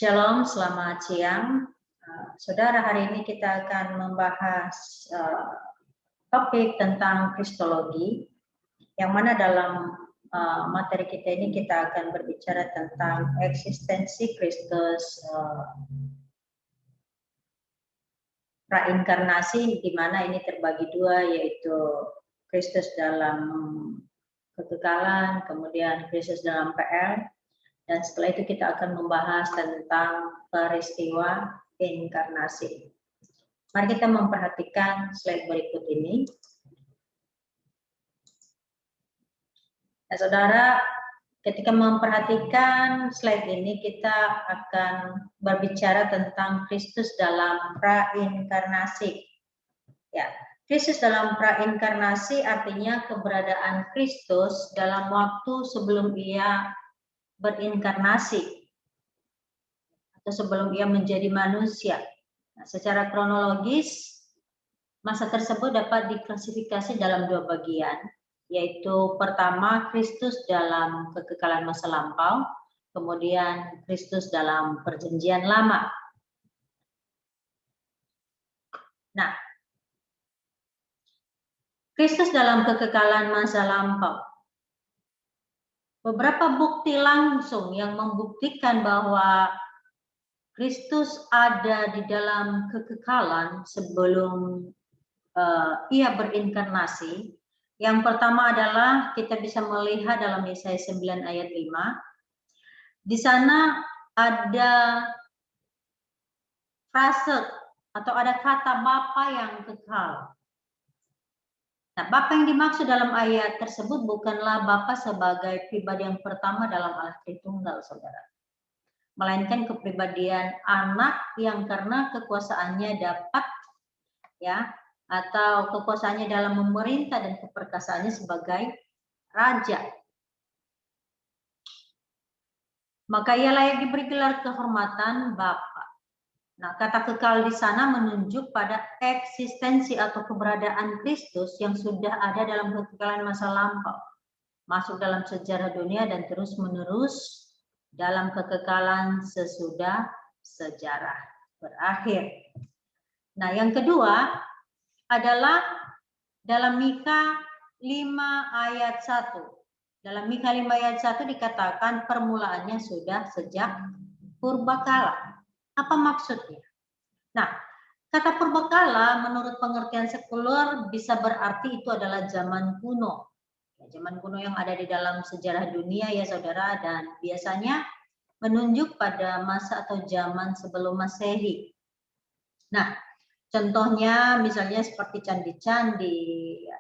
Shalom, selamat siang. Saudara, hari ini kita akan membahas topik tentang Kristologi, yang mana dalam materi kita ini kita akan berbicara tentang eksistensi Kristus, prainkarnasi, di mana ini terbagi dua, yaitu Kristus dalam kekekalan, kemudian Kristus dalam PL. Dan setelah itu kita akan membahas tentang peristiwa inkarnasi. Mari kita memperhatikan slide berikut ini. Nah, saudara, ketika memperhatikan slide ini, kita akan berbicara tentang Kristus dalam prainkarnasi. Ya, Kristus dalam prainkarnasi artinya keberadaan Kristus dalam waktu sebelum ia berinkarnasi atau sebelum ia menjadi manusia. Nah, secara kronologis, masa tersebut dapat diklasifikasi dalam dua bagian, yaitu pertama Kristus dalam kekekalan masa lampau, kemudian Kristus dalam perjanjian lama. Nah, Kristus dalam kekekalan masa lampau. Beberapa bukti langsung yang membuktikan bahwa Kristus ada di dalam kekekalan sebelum ia berinkarnasi. Yang pertama adalah kita bisa melihat dalam Yesaya 9 ayat 5. Di sana ada frase atau ada kata Bapa yang kekal. Nah, Bapa yang dimaksud dalam ayat tersebut bukanlah Bapa sebagai pribadi yang pertama dalam Allah Tritunggal, saudara. Melainkan kepribadian anak yang karena kekuasaannya dapat, ya, atau kekuasaannya dalam memerintah dan keperkasaannya sebagai raja. Maka ia layak diberi gelar kehormatan Bapa. Nah, kata kekal di sana menunjuk pada eksistensi atau keberadaan Kristus yang sudah ada dalam kekekalan masa lampau, masuk dalam sejarah dunia dan terus-menerus dalam kekekalan sesudah sejarah berakhir. Nah, yang kedua adalah dalam Mika 5 ayat 1. Dalam Mika 5 ayat 1 dikatakan permulaannya sudah sejak purbakala. Apa maksudnya? Nah, kata purbakala menurut pengertian sekuler bisa berarti itu adalah zaman kuno. Ya, zaman kuno yang ada di dalam sejarah dunia, ya saudara, dan biasanya menunjuk pada masa atau zaman sebelum Masehi. Nah, contohnya misalnya seperti candi-candi, ya,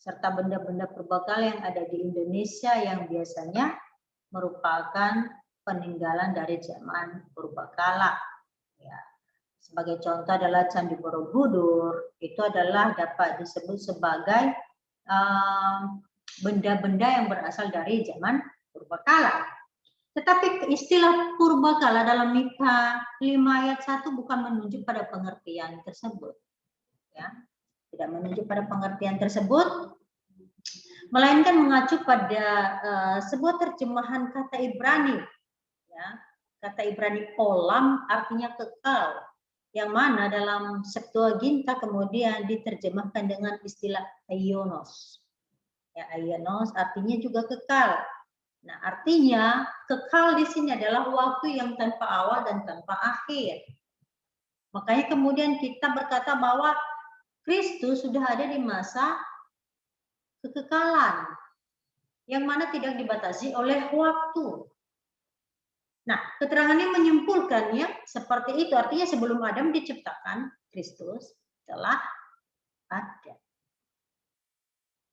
serta benda-benda purbakala yang ada di Indonesia yang biasanya merupakan peninggalan dari zaman purbakala. Ya, sebagai contoh adalah Candi Borobudur, itu adalah dapat disebut sebagai benda-benda yang berasal dari zaman purbakala. Tetapi istilah purbakala dalam Mika 5 ayat 1 bukan menunjuk pada pengertian tersebut. Ya, tidak menunjuk pada pengertian tersebut, melainkan mengacu pada sebuah terjemahan kata Ibrani. Ya, kata Ibrani olam artinya kekal, yang mana dalam Septuaginta kemudian diterjemahkan dengan istilah aionos. Ya, aionos artinya juga kekal. Nah, artinya kekal di sini adalah waktu yang tanpa awal dan tanpa akhir. Makanya kemudian kita berkata bahwa Kristus sudah ada di masa kekekalan, yang mana tidak dibatasi oleh waktu. Nah, keterangannya menyimpulkannya seperti itu. Artinya sebelum Adam diciptakan, Kristus telah ada.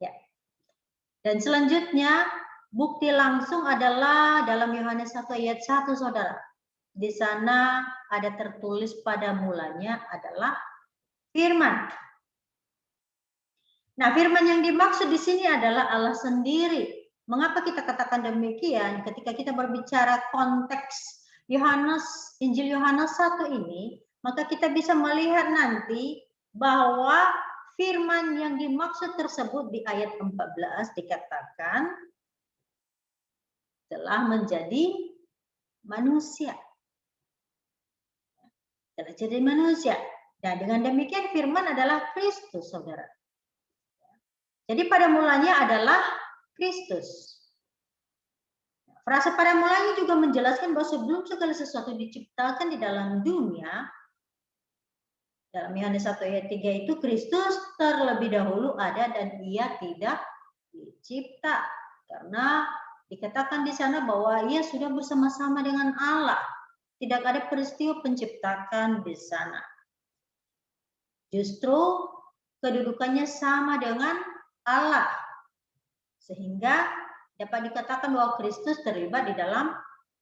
Ya. Dan selanjutnya, bukti langsung adalah dalam Yohanes 1 ayat 1, saudara. Di sana ada tertulis pada mulanya adalah firman. Nah, firman yang dimaksud di sini adalah Allah sendiri. Mengapa kita katakan demikian? Ketika kita berbicara konteks Injil Yohanes 1 ini, maka kita bisa melihat nanti bahwa firman yang dimaksud tersebut di ayat 14 dikatakan telah menjadi manusia. Karena jadi manusia. Dan dengan demikian firman adalah Kristus, saudara. Jadi pada mulanya adalah Kristus. Frasa pada mulanya juga menjelaskan bahwa sebelum segala sesuatu diciptakan di dalam dunia, dalam Yohanes 1 ayat 3 itu Kristus terlebih dahulu ada dan ia tidak dicipta. Karena dikatakan di sana bahwa ia sudah bersama-sama dengan Allah. Tidak ada peristiwa penciptakan di sana. Justru kedudukannya sama dengan Allah. Sehingga dapat dikatakan bahwa Kristus terlibat di dalam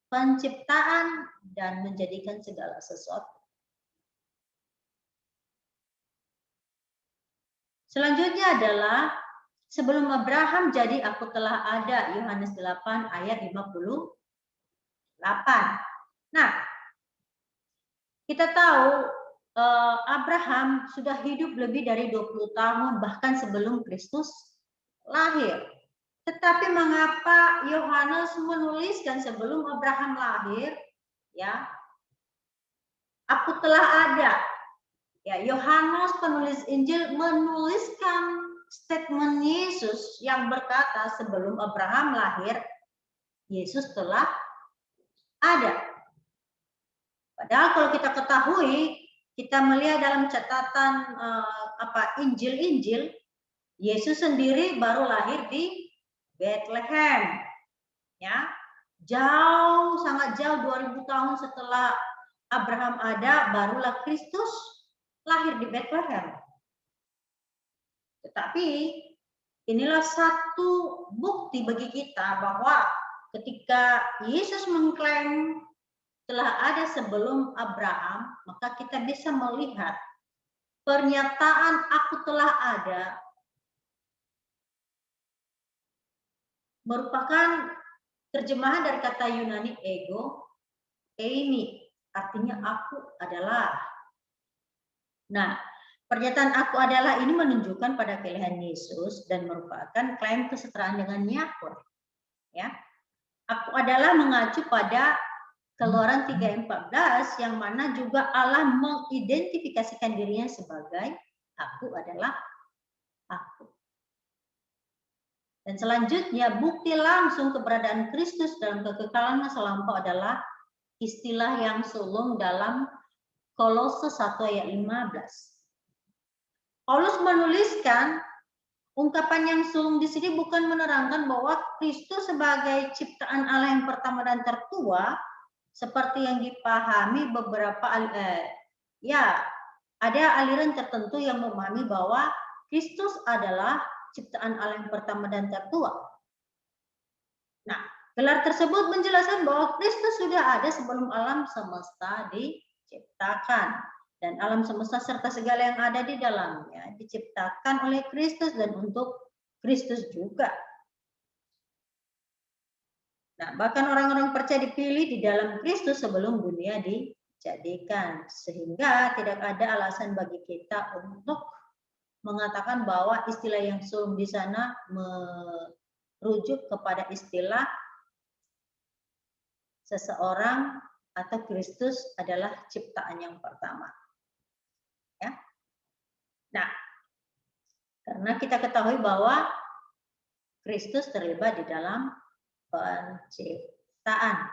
penciptaan dan menjadikan segala sesuatu. Selanjutnya adalah sebelum Abraham jadi aku telah ada, Yohanes 8 ayat 58. Nah, kita tahu Abraham sudah hidup lebih dari 20 tahun bahkan sebelum Kristus lahir. Tetapi mengapa Yohanes menuliskan sebelum Abraham lahir, ya, aku telah ada. Ya, Yohanes penulis Injil menuliskan statement Yesus yang berkata sebelum Abraham lahir, Yesus telah ada. Padahal kalau kita ketahui, kita melihat dalam catatan Injil-Injil, Yesus sendiri baru lahir di Bethlehem, ya, jauh, sangat jauh 2000 tahun setelah Abraham ada, barulah Kristus lahir di Bethlehem. Tetapi inilah satu bukti bagi kita bahwa ketika Yesus mengklaim telah ada sebelum Abraham, maka kita bisa melihat pernyataan aku telah ada merupakan terjemahan dari kata Yunani ego, eimi, artinya aku adalah. Nah, pernyataan aku adalah ini menunjukkan pada keilihan Yesus dan merupakan klaim kesetaraan dengan Yahweh. Ya, aku adalah mengacu pada Keluaran 3:14 yang mana juga Allah mengidentifikasikan dirinya sebagai aku adalah aku. Dan selanjutnya bukti langsung keberadaan Kristus dalam kekekalan masa lampau adalah istilah yang sulung dalam Kolose 1 ayat 15. Paulus menuliskan ungkapan yang sulung di sini bukan menerangkan bahwa Kristus sebagai ciptaan Allah yang pertama dan tertua seperti yang dipahami beberapa ada aliran tertentu yang memahami bahwa Kristus adalah ciptaan Allah yang pertama dan tertua. Nah, gelar tersebut menjelaskan bahwa Kristus sudah ada sebelum alam semesta diciptakan. Dan alam semesta serta segala yang ada di dalamnya diciptakan oleh Kristus dan untuk Kristus juga. Nah, bahkan orang-orang percaya dipilih di dalam Kristus sebelum dunia dijadikan. Sehingga tidak ada alasan bagi kita untuk mengatakan bahwa istilah yang sulung di sana merujuk kepada istilah seseorang atau Kristus adalah ciptaan yang pertama. Ya. Nah, karena kita ketahui bahwa Kristus terlibat di dalam penciptaan.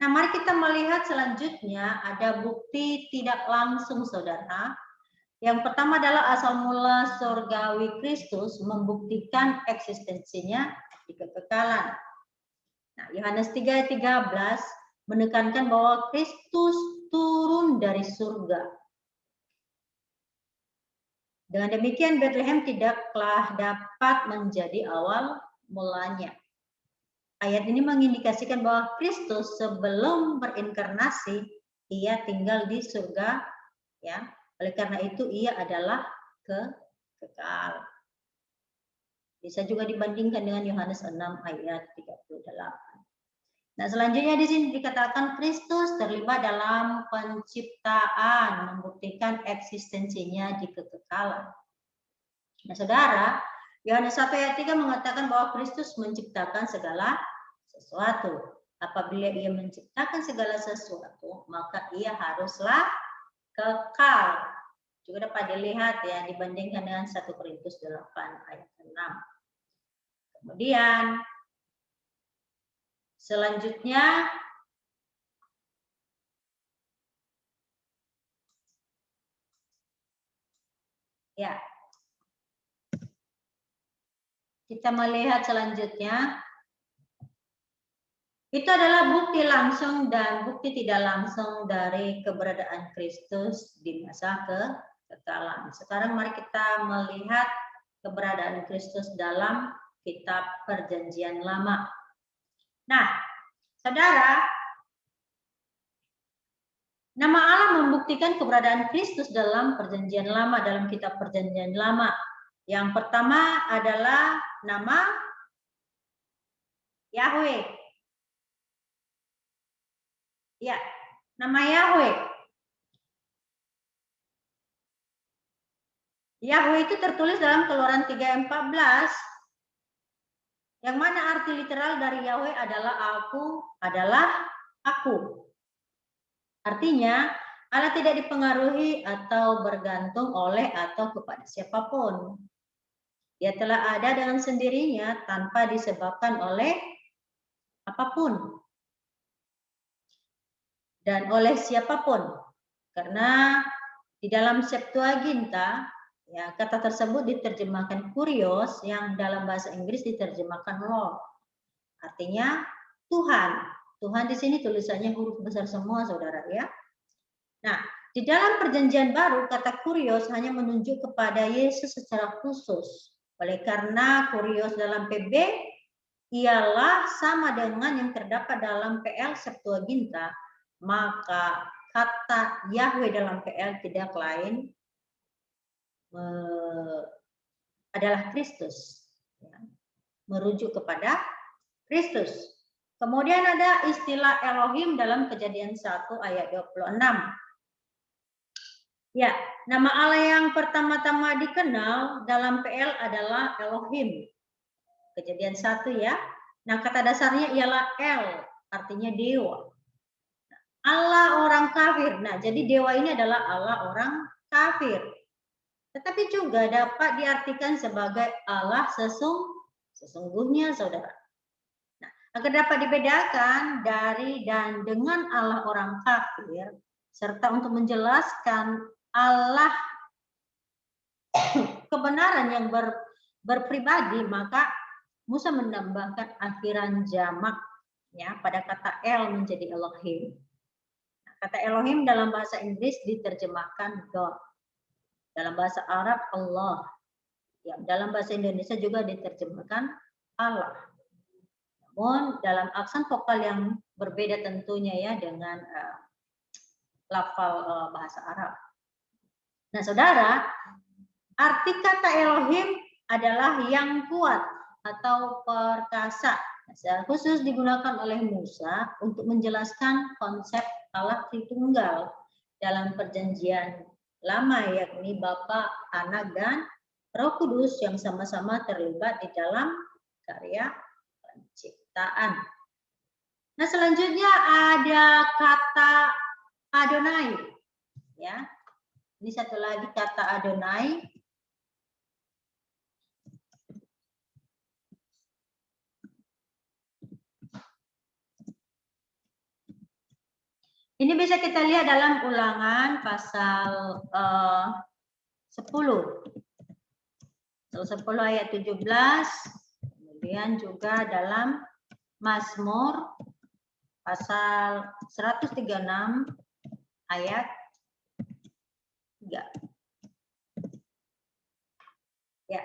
Nah, mari kita melihat selanjutnya ada bukti tidak langsung, saudara. Yang pertama adalah asal mula surgawi Kristus membuktikan eksistensinya di kekekalan. Nah, Yohanes 3:13 menekankan bahwa Kristus turun dari surga. Dengan demikian Bethlehem tidaklah dapat menjadi awal mulanya. Ayat ini mengindikasikan bahwa Kristus sebelum berinkarnasi ia tinggal di surga, ya. Oleh karena itu ia adalah kekal. Bisa juga dibandingkan dengan Yohanes 6 ayat 38. Nah, selanjutnya di sini dikatakan Kristus terlibat dalam penciptaan, membuktikan eksistensinya di kekekalan. Nah, saudara, Yohanes 1 ayat 3 mengatakan bahwa Kristus menciptakan segala sesuatu. Apabila ia menciptakan segala sesuatu, maka ia haruslah kekal. Juga dapat dilihat ya dibandingkan dengan 1 Korintus 8 ayat 6. Kemudian selanjutnya ya, kita melihat selanjutnya itu adalah bukti langsung dan bukti tidak langsung dari keberadaan Kristus di masa kekekalan. Sekarang mari kita melihat keberadaan Kristus dalam kitab Perjanjian Lama. Nah, saudara, nama Allah membuktikan keberadaan Kristus dalam Perjanjian Lama, dalam kitab Perjanjian Lama. Yang pertama adalah nama Yahweh. Ya, nama Yahweh. Yahweh itu tertulis dalam Keluaran 3:14. Yang mana arti literal dari Yahweh adalah aku. Artinya, Allah tidak dipengaruhi atau bergantung oleh atau kepada siapapun. Dia telah ada dengan sendirinya tanpa disebabkan oleh apapun. Dan oleh siapapun. Karena di dalam Septuaginta, ya, kata tersebut diterjemahkan kurios yang dalam bahasa Inggris diterjemahkan Lord. Artinya Tuhan. Tuhan di sini tulisannya huruf besar semua, saudara ya. Nah, di dalam Perjanjian Baru kata kurios hanya menunjuk kepada Yesus secara khusus. Oleh karena kurios dalam PB ialah sama dengan yang terdapat dalam PL Septuaginta, maka kata Yahweh dalam PL tidak lain adalah Kristus, ya, merujuk kepada Kristus. Kemudian ada istilah Elohim dalam Kejadian 1 ayat 26. Ya, nama Allah yang pertama-tama dikenal dalam PL adalah Elohim. Kejadian 1 ya. Nah, kata dasarnya ialah El, artinya dewa. Allah orang kafir. Nah, jadi dewa ini adalah Allah orang kafir. Tetapi juga dapat diartikan sebagai Allah sesungguhnya, saudara. Nah, agar dapat dibedakan dari dan dengan Allah orang kafir, serta untuk menjelaskan Allah kebenaran yang berpribadi, maka Musa menambahkan akhiran jamak ya pada kata El menjadi Elohim. Nah, kata Elohim dalam bahasa Inggris diterjemahkan God. Dalam bahasa Arab Allah. Ya, dalam bahasa Indonesia juga diterjemahkan Allah. Namun dalam aksen vokal yang berbeda tentunya ya dengan lafal bahasa Arab. Nah, saudara, arti kata Elohim adalah yang kuat atau perkasa. Nah, secara khusus digunakan oleh Musa untuk menjelaskan konsep Allah Tritunggal dalam Perjanjian Lama, yakni Bapa, Anak, dan Roh Kudus yang sama-sama terlibat di dalam karya penciptaan. Nah, selanjutnya ada kata Adonai. Ya, ini satu lagi kata Adonai. Ini bisa kita lihat dalam Ulangan pasal 10. Pasal 10 ayat 17. Kemudian juga dalam Mazmur pasal 136 ayat 3. Ya.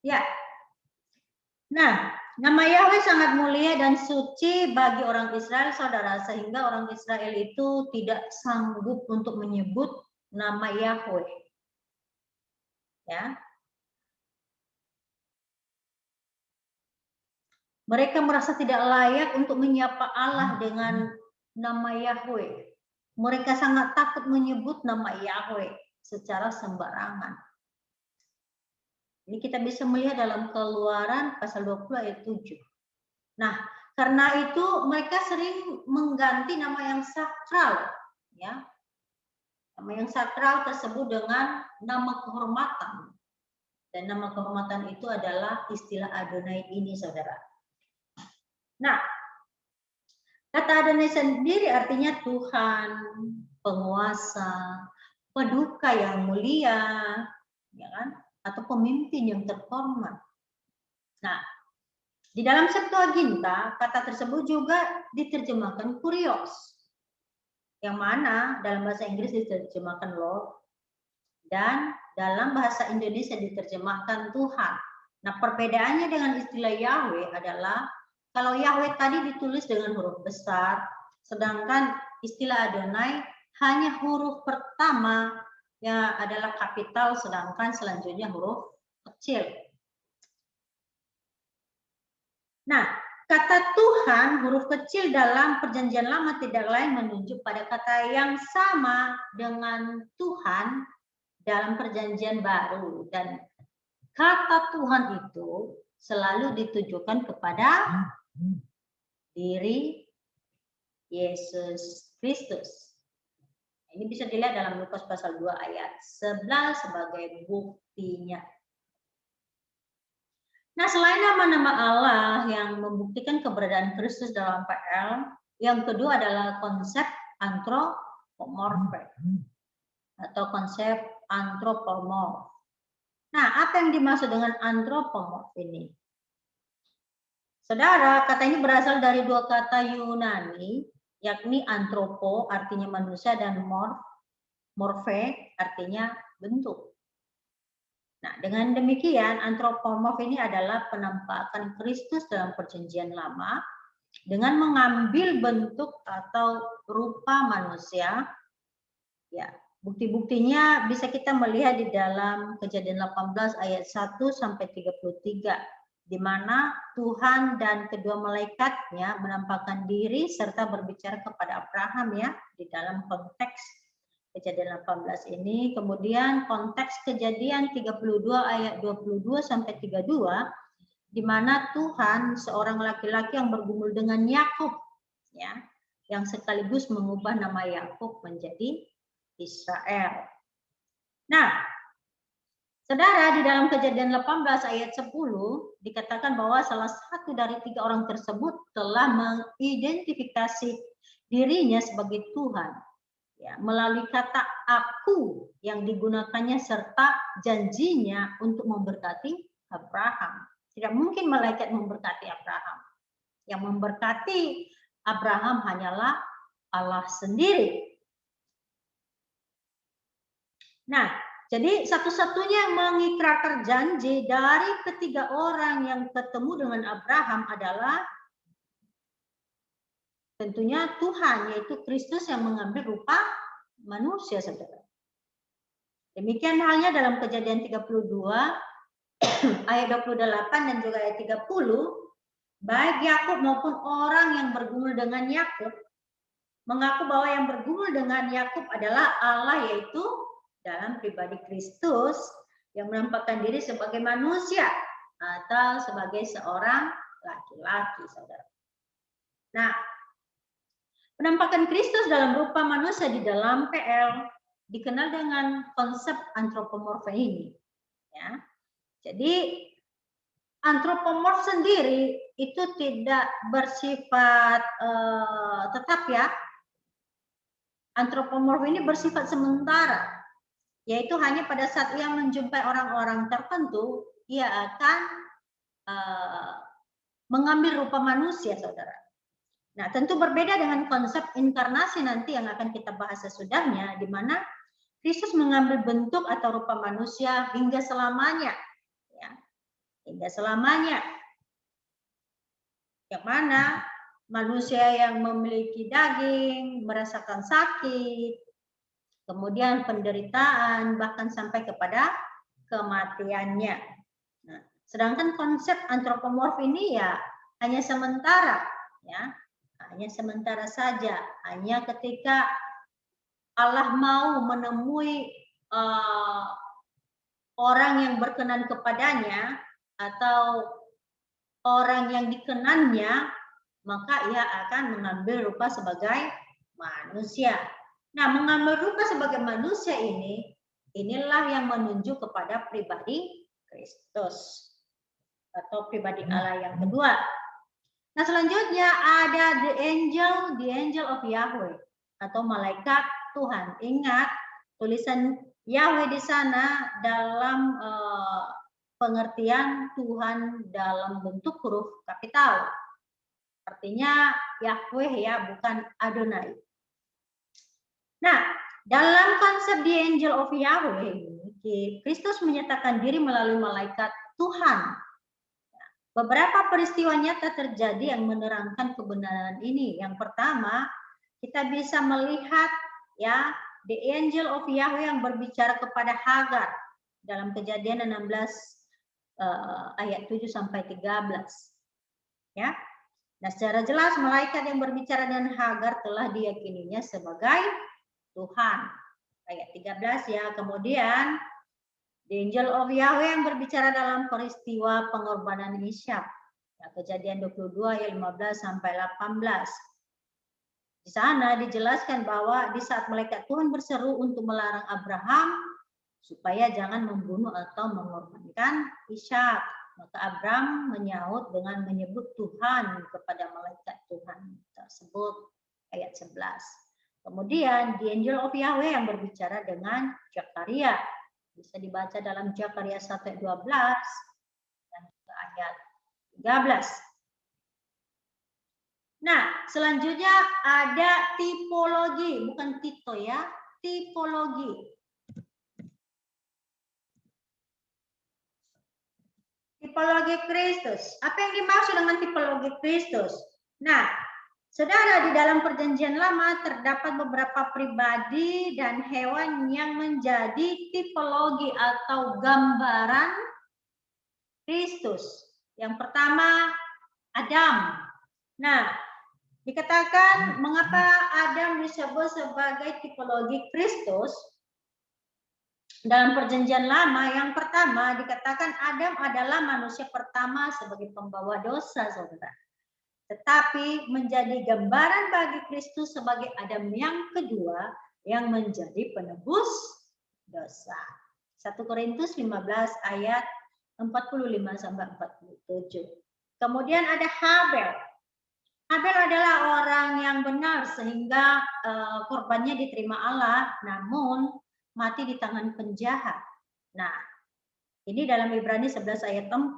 Ya. Nah, nama Yahweh sangat mulia dan suci bagi orang Israel, saudara, sehingga orang Israel itu tidak sanggup untuk menyebut nama Yahweh. Ya. Mereka merasa tidak layak untuk menyapa Allah dengan nama Yahweh. Mereka sangat takut menyebut nama Yahweh secara sembarangan. Ini kita bisa melihat dalam Keluaran pasal 20 ayat 7. Nah, karena itu mereka sering mengganti nama yang sakral, ya. Nama yang sakral tersebut dengan nama kehormatan. Dan nama kehormatan itu adalah istilah Adonai ini, saudara. Nah, kata Adonai sendiri artinya Tuhan, penguasa, peduka yang mulia, ya kan? Atau pemimpin yang terhormat. Nah, di dalam Septuaginta, kata tersebut juga diterjemahkan kurios, yang mana dalam bahasa Inggris diterjemahkan Lord, dan dalam bahasa Indonesia diterjemahkan Tuhan. Nah, perbedaannya dengan istilah Yahweh adalah kalau Yahweh tadi ditulis dengan huruf besar, sedangkan istilah Adonai hanya huruf pertama yang adalah kapital, sedangkan selanjutnya huruf kecil. Nah, kata Tuhan huruf kecil dalam Perjanjian Lama tidak lain menunjuk pada kata yang sama dengan Tuhan dalam Perjanjian Baru, dan kata Tuhan itu selalu ditujukan kepada diri Yesus Kristus. Ini bisa dilihat dalam Lukas pasal 2 ayat 11 sebagai buktinya. Nah, selain nama-nama Allah yang membuktikan keberadaan Kristus dalam PL, yang kedua adalah konsep antropomorfe atau konsep antropomorf. Nah, apa yang dimaksud dengan antropomorf ini? Saudara, kata ini berasal dari dua kata Yunani, yakni antropo artinya manusia dan morfe artinya bentuk. Nah, dengan demikian antropomorf ini adalah penampakan Kristus dalam Perjanjian Lama dengan mengambil bentuk atau rupa manusia. Ya, bukti-buktinya bisa kita melihat di dalam Kejadian 18 ayat 1 sampai 33, di mana Tuhan dan kedua malaikatnya menampakkan diri serta berbicara kepada Abraham, ya, di dalam konteks Kejadian 18 ini. Kemudian konteks Kejadian 32 ayat 22 sampai 32, di mana Tuhan seorang laki-laki yang bergumul dengan Yakub, ya, yang sekaligus mengubah nama Yakub menjadi Israel. Nah, saudara, di dalam Kejadian 18 ayat 10 dikatakan bahwa salah satu dari 3 orang tersebut telah mengidentifikasi dirinya sebagai Tuhan, ya, melalui kata aku yang digunakannya serta janjinya untuk memberkati Abraham. Tidak mungkin malaikat memberkati Abraham. Yang memberkati Abraham hanyalah Allah sendiri. Nah, jadi satu-satunya yang mengikrarkan janji dari ketiga orang yang ketemu dengan Abraham adalah tentunya Tuhan, yaitu Kristus yang mengambil rupa manusia, saudara. Demikian halnya dalam Kejadian 32 ayat 28 dan juga ayat 30, baik Yakub maupun orang yang bergumul dengan Yakub mengaku bahwa yang bergumul dengan Yakub adalah Allah, yaitu dalam pribadi Kristus yang menampakkan diri sebagai manusia atau sebagai seorang laki-laki, saudara. Nah, penampakan Kristus dalam rupa manusia di dalam PL dikenal dengan konsep antropomorfe ini, ya. Jadi antropomorf sendiri itu tidak bersifat tetap, ya. Antropomorf ini bersifat sementara, yaitu hanya pada saat ia menjumpai orang-orang tertentu, ia akan mengambil rupa manusia, saudara. Nah, tentu berbeda dengan konsep inkarnasi nanti yang akan kita bahas sesudahnya, di mana Kristus mengambil bentuk atau rupa manusia hingga selamanya, ya, hingga selamanya. Yang mana manusia yang memiliki daging merasakan sakit, kemudian penderitaan, bahkan sampai kepada kematiannya. Nah, sedangkan konsep antropomorf ini ya hanya sementara, ya, hanya sementara saja, hanya ketika Allah mau menemui orang yang berkenan kepadanya atau orang yang dikenannya, maka ia akan mengambil rupa sebagai manusia. Nah, mengambil rupa sebagai manusia inilah yang menunjuk kepada pribadi Kristus atau pribadi Allah yang kedua. Nah, selanjutnya ada the angel of Yahweh atau malaikat Tuhan. Ingat, tulisan Yahweh di sana dalam pengertian Tuhan dalam bentuk huruf kapital. Artinya Yahweh ya, bukan Adonai. Nah, dalam konsep the angel of Yahweh ini, Kristus menyatakan diri melalui malaikat Tuhan. Beberapa peristiwa nyata terjadi yang menerangkan kebenaran ini. Yang pertama, kita bisa melihat ya the angel of Yahweh yang berbicara kepada Hagar dalam Kejadian 16 ayat 7 sampai 13. Ya. Nah, secara jelas malaikat yang berbicara dengan Hagar telah diyakininya sebagai Tuhan. Ayat 13 ya. Kemudian the angel of Yahweh yang berbicara dalam peristiwa pengorbanan Ishak. Ya, Kejadian 22 ayat 15 sampai 18. Di sana dijelaskan bahwa di saat malaikat Tuhan berseru untuk melarang Abraham supaya jangan membunuh atau mengorbankan Ishak, maka Abraham menyaut dengan menyebut Tuhan kepada malaikat Tuhan tersebut. Ayat 11. Kemudian the angel of Yahweh yang berbicara dengan Zakaria. Bisa dibaca dalam Zakaria 1 ayat 12 dan juga ayat 13. Nah, selanjutnya ada tipologi, bukan Tito ya, tipologi. Tipologi Kristus. Apa yang dimaksud dengan tipologi Kristus? Nah, saudara, di dalam Perjanjian Lama terdapat beberapa pribadi dan hewan yang menjadi tipologi atau gambaran Kristus. Yang pertama, Adam. Nah, dikatakan mengapa Adam disebut sebagai tipologi Kristus dalam Perjanjian Lama. Yang pertama, dikatakan Adam adalah manusia pertama sebagai pembawa dosa, saudara. Tetapi menjadi gambaran bagi Kristus sebagai Adam yang kedua yang menjadi penebus dosa. 1 Korintus 15 ayat 45 sampai 47. Kemudian ada Habel. Habel adalah orang yang benar sehingga korbannya diterima Allah, namun mati di tangan penjahat. Nah, ini dalam Ibrani 11 ayat 4.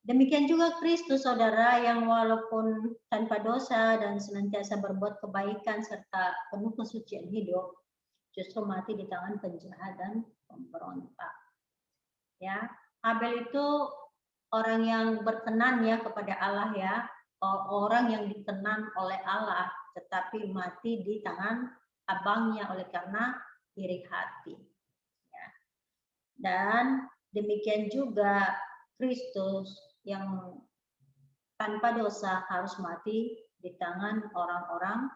Demikian juga Kristus, saudara, yang walaupun tanpa dosa dan senantiasa berbuat kebaikan serta penuh kesucian hidup, justru mati di tangan penjahat dan pemberontak. Ya, Habel itu orang yang berkenan ya kepada Allah ya, orang yang dikenan oleh Allah, tetapi mati di tangan abangnya oleh karena iri hati. Ya. Dan demikian juga Kristus yang tanpa dosa harus mati di tangan orang-orang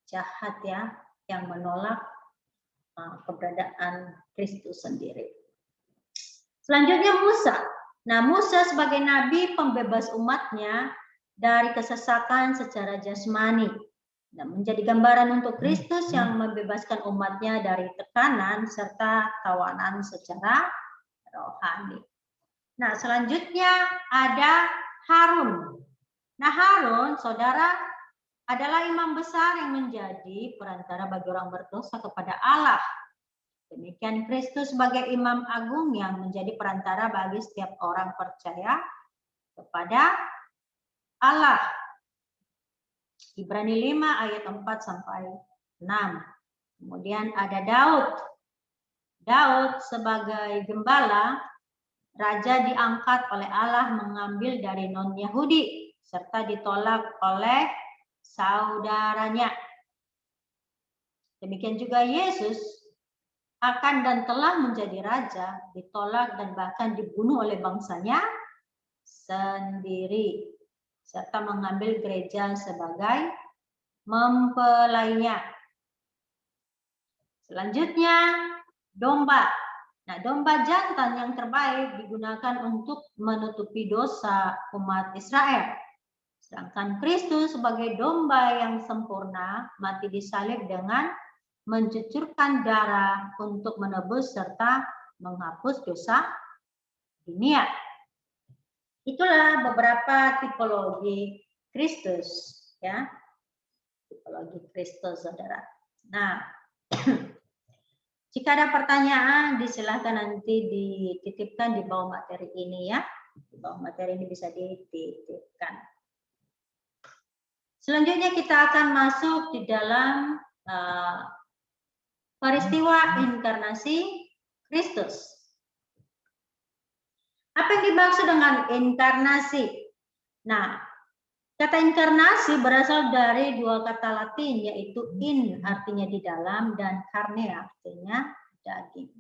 jahat ya, yang menolak keberadaan Kristus sendiri. Selanjutnya Musa. Nah, Musa sebagai nabi pembebas umatnya dari kesesakan secara jasmani. Nah, menjadi gambaran untuk Kristus yang membebaskan umatnya dari tekanan serta tawanan secara rohani. Nah, selanjutnya ada Harun. Nah, Harun, saudara, adalah imam besar yang menjadi perantara bagi orang berdosa kepada Allah. Demikian Kristus sebagai imam agung yang menjadi perantara bagi setiap orang percaya kepada Allah. Ibrani 5 ayat 4 sampai 6. Kemudian ada Daud. Daud sebagai gembala, raja diangkat oleh Allah mengambil dari non-Yahudi serta ditolak oleh saudaranya. Demikian juga Yesus akan dan telah menjadi raja, ditolak dan bahkan dibunuh oleh bangsanya sendiri, serta mengambil gereja sebagai mempelainya. Selanjutnya, domba. Nah, domba jantan yang terbaik digunakan untuk menutupi dosa umat Israel. Sedangkan Kristus sebagai domba yang sempurna mati disalib dengan mencucurkan darah untuk menebus serta menghapus dosa dunia. Itulah beberapa tipologi Kristus, ya. Tipologi Kristus, saudara. Nah, jika ada pertanyaan, disilahkan nanti dititipkan di bawah materi ini, ya. Di bawah materi ini bisa dititipkan. Selanjutnya kita akan masuk di dalam peristiwa inkarnasi Kristus. Apa yang dimaksud dengan inkarnasi? Nah, kata inkarnasi berasal dari dua kata Latin, yaitu in artinya di dalam dan carne artinya daging.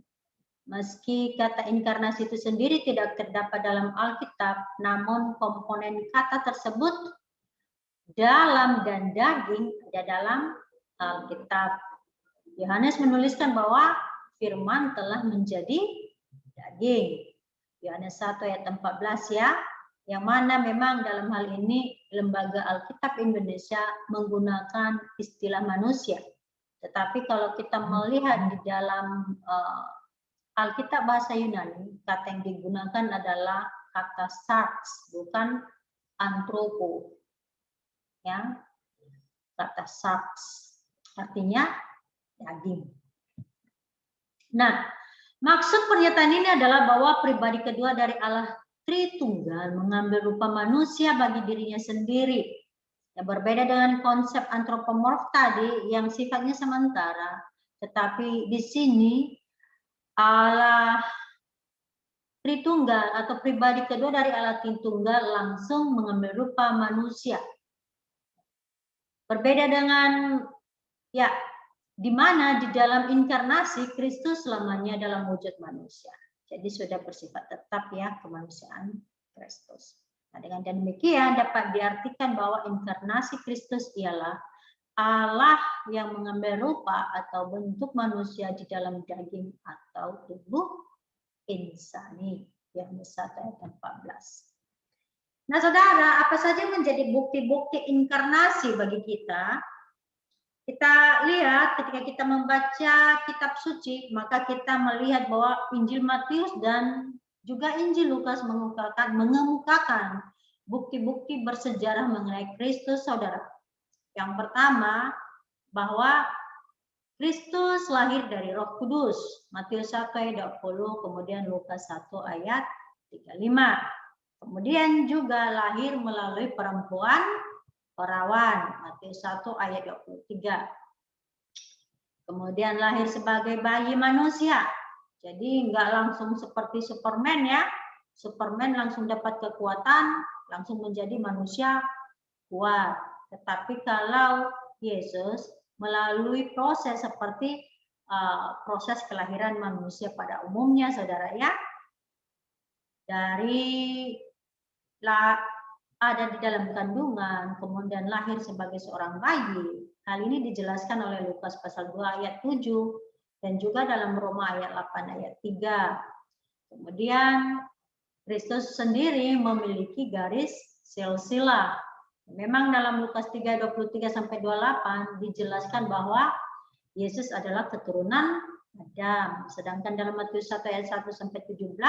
Meski kata inkarnasi itu sendiri tidak terdapat dalam Alkitab, namun komponen kata tersebut dalam dan daging ada dalam Alkitab. Yohanes menuliskan bahwa firman telah menjadi daging. Yohanes 1 ayat 14, ya. Yang mana memang dalam hal ini Lembaga Alkitab Indonesia menggunakan istilah manusia. Tetapi kalau kita melihat di dalam Alkitab bahasa Yunani, kata yang digunakan adalah kata sarx, bukan antropo. Ya, kata sarx artinya daging. Nah, maksud pernyataan ini adalah bahwa pribadi kedua dari Allah Tritunggal mengambil rupa manusia bagi dirinya sendiri. Yang berbeda dengan konsep antropomorf tadi yang sifatnya sementara, tetapi di sini Allah Tritunggal atau pribadi kedua dari Allah Tritunggal langsung mengambil rupa manusia. Berbeda dengan, ya, di mana di dalam inkarnasi Kristus selamanya dalam wujud manusia. Jadi sudah bersifat tetap, ya, kemanusiaan Kristus. Nah, dengan demikian dapat diartikan bahwa inkarnasi Kristus ialah Allah yang mengambil rupa atau bentuk manusia di dalam daging atau tubuh insani. Yohanes 1 ayat 14. Nah, saudara, apa saja menjadi bukti-bukti inkarnasi bagi kita? Kita lihat ketika kita membaca kitab suci, maka kita melihat bahwa Injil Matius dan juga Injil Lukas mengemukakan bukti-bukti bersejarah mengenai Kristus, saudara. Yang pertama, bahwa Kristus lahir dari Roh Kudus. Matius 1 ayat 20, kemudian Lukas 1 ayat 35. Kemudian juga lahir melalui perempuan perawan, Matius 1 ayat 23. Kemudian lahir sebagai bayi manusia. Jadi enggak langsung seperti Superman, ya. Superman langsung dapat kekuatan, langsung menjadi manusia kuat. Tetapi kalau Yesus melalui proses seperti proses kelahiran manusia pada umumnya, saudara, ya. Dari ada di dalam kandungan, kemudian lahir sebagai seorang bayi. Hal ini dijelaskan oleh Lukas pasal 2 ayat 7 dan juga dalam Roma ayat 8 ayat 3. Kemudian Kristus sendiri memiliki garis silsilah. Memang dalam Lukas 3:23 sampai 28 dijelaskan bahwa Yesus adalah keturunan Adam. Sedangkan dalam Matius 1 ayat 1 sampai 17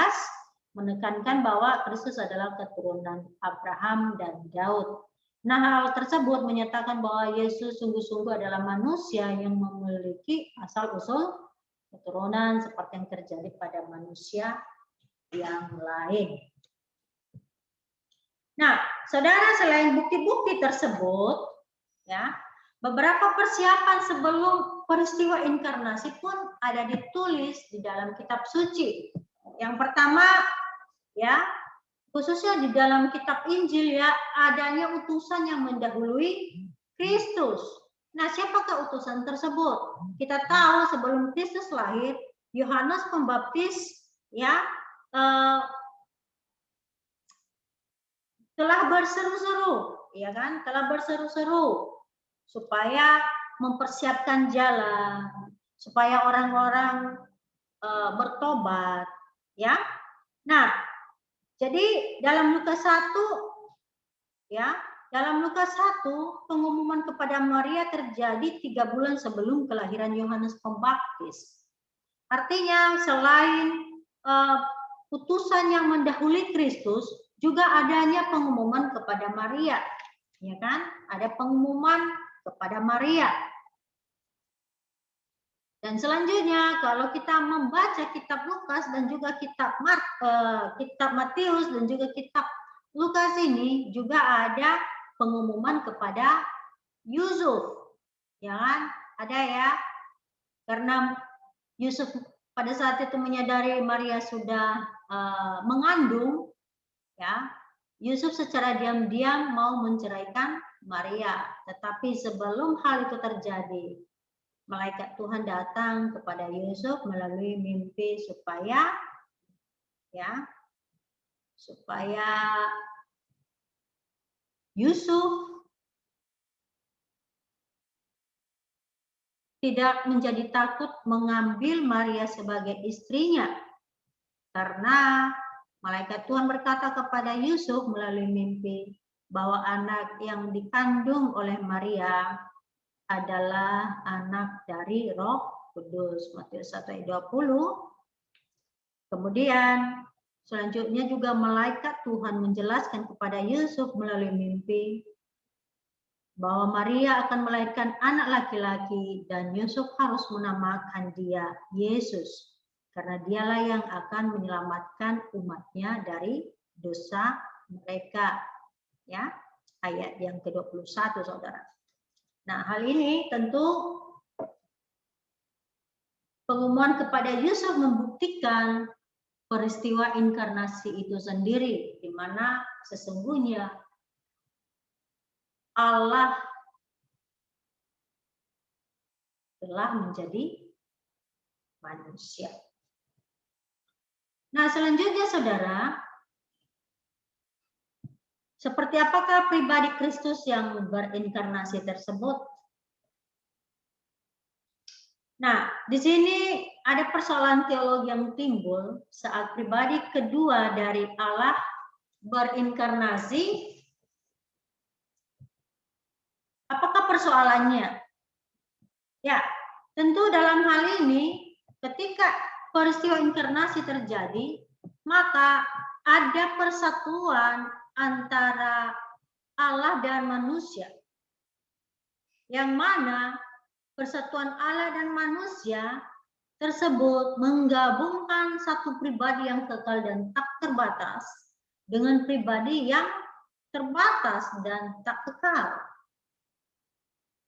menekankan bahwa Kristus adalah keturunan Abraham dan Daud. Nah, hal tersebut menyatakan bahwa Yesus sungguh-sungguh adalah manusia yang memiliki asal-usul keturunan seperti yang terjadi pada manusia yang lain. Nah, saudara, selain bukti-bukti tersebut, ya, beberapa persiapan sebelum peristiwa inkarnasi pun ada ditulis di dalam kitab suci. Yang pertama, ya, khususnya di dalam kitab Injil, ya, adanya utusan yang mendahului Kristus. Nah, siapakah utusan tersebut? Kita tahu sebelum Kristus lahir, Yohanes Pembaptis, ya, telah berseru-seru, ya kan? Telah berseru-seru supaya mempersiapkan jalan, supaya orang-orang bertobat, ya. Nah, jadi dalam Lukas 1, ya, dalam Lukas 1 pengumuman kepada Maria terjadi 3 bulan sebelum kelahiran Yohanes Pembaptis. Artinya selain utusan yang mendahului Kristus, juga adanya pengumuman kepada Maria, ya kan? Ada pengumuman kepada Maria. Dan selanjutnya kalau kita membaca kitab Lukas dan juga kitab Matius dan juga kitab Lukas ini juga ada pengumuman kepada Yusuf, ya kan? Ada ya, karena Yusuf pada saat itu menyadari Maria sudah mengandung, ya, Yusuf secara diam-diam mau menceraikan Maria. Tetapi sebelum hal itu terjadi, malaikat Tuhan datang kepada Yusuf melalui mimpi supaya Yusuf tidak menjadi takut mengambil Maria sebagai istrinya, karena malaikat Tuhan berkata kepada Yusuf melalui mimpi bahwa anak yang dikandung oleh Maria adalah anak dari Roh Kudus. Matius 1 ayat 20. Kemudian selanjutnya juga malaikat Tuhan menjelaskan kepada Yusuf melalui mimpi bahwa Maria akan melahirkan anak laki-laki dan Yusuf harus menamakan dia Yesus, karena dialah yang akan menyelamatkan umatnya dari dosa mereka. Ya, ayat yang ke-21, saudara. Nah, hal ini tentu pengumuman kepada Yusuf membuktikan peristiwa inkarnasi itu sendiri, di mana sesungguhnya Allah telah menjadi manusia. Nah, selanjutnya saudara, seperti apakah pribadi Kristus yang berinkarnasi tersebut? Nah, di sini ada persoalan teologi yang timbul saat pribadi kedua dari Allah berinkarnasi. Apakah persoalannya? Ya, tentu dalam hal ini ketika peristiwa inkarnasi terjadi, maka ada persatuan antara Allah dan manusia, yang mana persatuan Allah dan manusia tersebut menggabungkan satu pribadi yang kekal dan tak terbatas dengan pribadi yang terbatas dan tak kekal.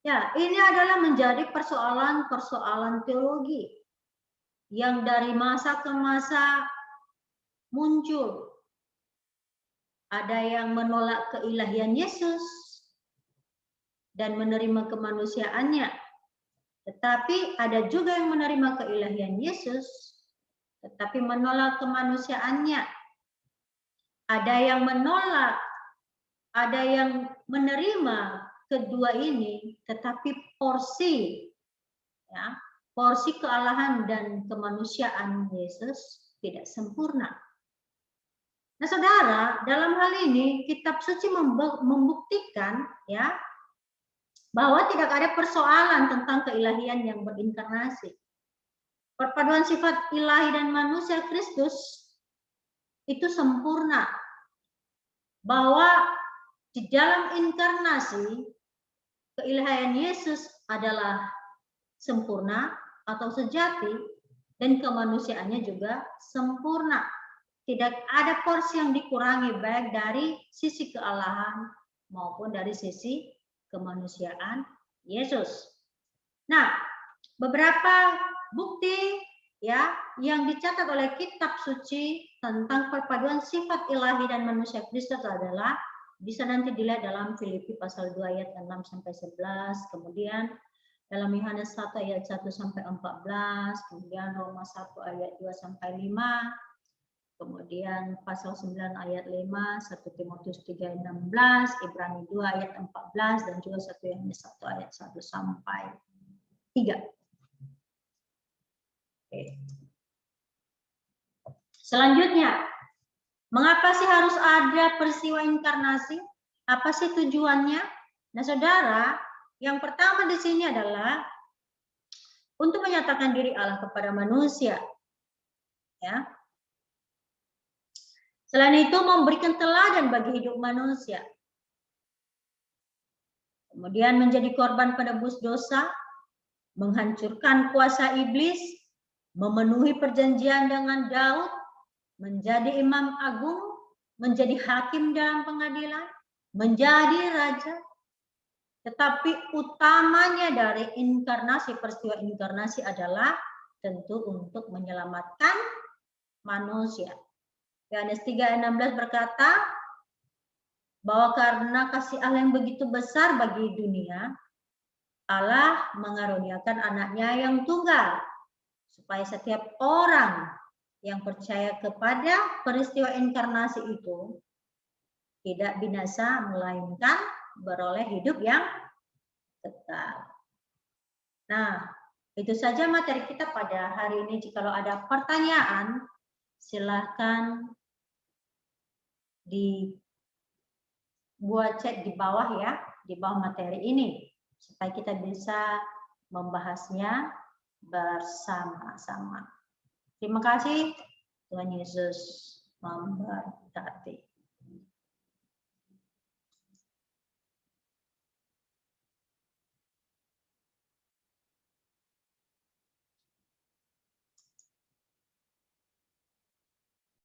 Ya, ini adalah menjadi persoalan-persoalan teologi yang dari masa ke masa muncul. Ada yang menolak keilahian Yesus dan menerima kemanusiaannya. Tetapi ada juga yang menerima keilahian Yesus, tetapi menolak kemanusiaannya. Ada yang menolak, ada yang menerima kedua ini, tetapi porsi kealahan dan kemanusiaan Yesus tidak sempurna. Nah, saudara, dalam hal ini kitab suci membuktikan ya bahwa tidak ada persoalan tentang keilahian yang berinkarnasi. Perpaduan sifat ilahi dan manusia Kristus itu sempurna. Bahwa di dalam inkarnasi keilahian Yesus adalah sempurna atau sejati dan kemanusiaannya juga sempurna. Tidak ada porsi yang dikurangi baik dari sisi kealahan maupun dari sisi kemanusiaan Yesus. Nah, beberapa bukti ya yang dicatat oleh kitab suci tentang perpaduan sifat ilahi dan manusia Kristus adalah bisa nanti dilihat dalam Filipi pasal 2 ayat 6 sampai 11, kemudian dalam Yohanes 1 ayat 1 sampai 14, kemudian Roma 1 ayat 2 sampai 5, kemudian pasal 9 ayat 5, 1 Timotius 3 ayat 16, Ibrani 2 ayat 14, dan juga 1 Yohanes 1 ayat 1 sampai 3. Oke. Selanjutnya, mengapa sih harus ada peristiwa inkarnasi? Apa sih tujuannya? Nah, saudara, yang pertama di sini adalah untuk menyatakan diri Allah kepada manusia. Ya. Selain itu, memberikan teladan bagi hidup manusia. Kemudian menjadi korban penebus dosa, menghancurkan kuasa iblis, memenuhi perjanjian dengan Daud, menjadi imam agung, menjadi hakim dalam pengadilan, menjadi raja. Tetapi utamanya dari inkarnasi, peristiwa inkarnasi adalah tentu untuk menyelamatkan manusia. Yohanes 3:16 berkata bahwa karena kasih Allah yang begitu besar bagi dunia, Allah mengaruniakan anaknya yang tunggal, supaya setiap orang yang percaya kepada peristiwa inkarnasi itu tidak binasa, melainkan beroleh hidup yang kekal. Nah, itu saja materi kita pada hari ini. Jika ada pertanyaan, silakan dibuat chat di bawah ya, di bawah materi ini, supaya kita bisa membahasnya bersama-sama. Terima kasih. Tuhan Yesus memberkati.